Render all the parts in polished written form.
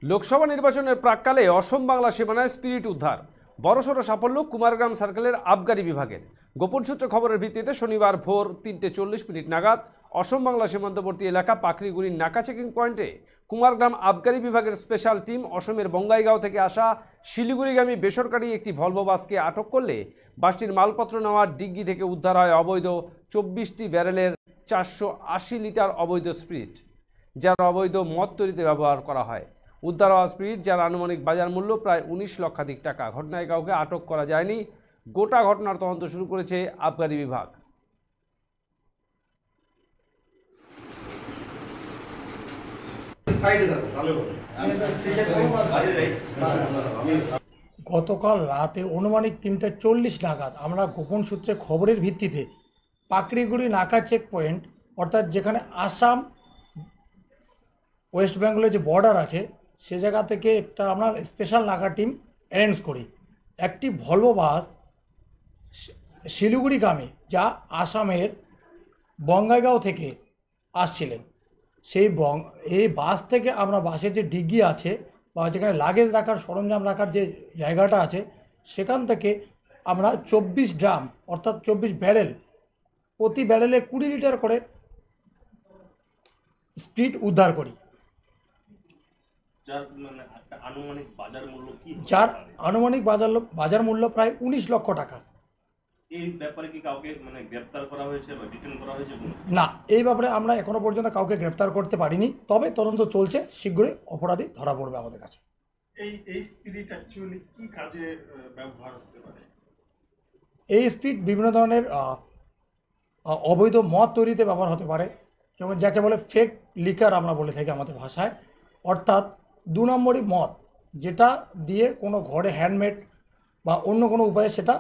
লোকসভা নির্বাচনের প্রাককালে অসম বাংলা সীমানায় স্পিরিট উদ্ধার। বড়সড় সাফল্য কুমারগ্রাম সার্কেলের আবগারি বিভাগের। গোপন সূত্রে খবরের ভিত্তিতে শনিবার ভোর 3:40 নাগাদ অসম বাংলা সীমান্তবর্তী এলাকা পাকড়িগুড়ির নাকা চেকিং পয়েন্টে কুমারগ্রাম আবগারি বিভাগের স্পেশাল টিম অসমের বঙ্গাইগাঁও থেকে আসা শিলিগুড়িগামী বেসরকারি একটি ভলভো বাসকে আটক করলে বাসটির মালপত্র নেওয়ার ডিগ্গি থেকে উদ্ধার হয় অবৈধ 24টি ব্যারেলের 480 লিটার অবৈধ স্পিরিট, যার অবৈধ মদ তৈরিতে ব্যবহার করা হয়। উদ্ধার হওয়া স্পিরিট, যার আনুমানিক বাজার মূল্য প্রায় 19 লক্ষাধিক টাকা। ঘটনায় কাউকে আটক করা যায়নি। গোটা ঘটনার তদন্ত শুরু করেছে আবগারি বিভাগ। গতকাল রাতে অনুমানিক 3:40 নাগাদ আমরা গোপন সূত্রে খবরের ভিত্তিতে পাকড়িগুড়ি নাকা চেক পয়েন্ট, অর্থাৎ যেখানে আসাম ওয়েস্ট বেঙ্গলের যে বর্ডার আছে সে জায়গা থেকে একটা আমরা স্পেশাল নাকা টিম অ্যারেঞ্জ করি। একটি ভলভো বাস শিলিগুড়িগামী, যা আসামের বঙ্গাইগাঁও থেকে আসছিলেন, এই বাস থেকে আমরা বাসের যে ডিগ্গি আছে বা যেখানে লাগেজ রাখার সরঞ্জাম রাখার যে জায়গাটা আছে সেখান থেকে আমরা 24 ড্রাম অর্থাৎ 24 ব্যারেল, প্রতি ব্যারেলে 20 লিটার করে স্পিরিট উদ্ধার করি, যার আনুমানিক বাজার মূল্য প্রায় 19 লক্ষ টাকা। এই ব্যাপারে কি কাউকে গ্রেফতার করা হয়েছে বা ডিটেইন করা হয়েছে? না, এই ব্যাপারে আমরা এখনো পর্যন্ত কাউকে গ্রেফতার করতে পারিনি, তবে তদন্ত চলছে, শীঘ্রই অপরাধী ধরা পড়বে আমাদের কাছে। এই স্পিরিট অ্যাকচুয়ালি কি কাজে ব্যবহার হতে পারে? এই স্পিরিট বিভিন্ন ধরনের অবৈধ মদ তৈরিতে ব্যবহার হতে পারে, যেমন যাকে বলে ফেক লিকার আমরা বলে থাকি আমাদের ভাষায়, অর্থাৎ 2 নম্বরই মদ, যেটা দিয়ে কোনো ঘরে হ্যান্ডমেড বা অন্য কোনো উপায়ে সেটা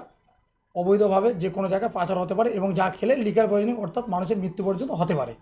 অবৈধভাবে যে কোনো জায়গায় পাচার হতে পারে এবং যা খেলে লিকার পয়জনিং অর্থাৎ মানুষের মৃত্যু পর্যন্ত হতে পারে।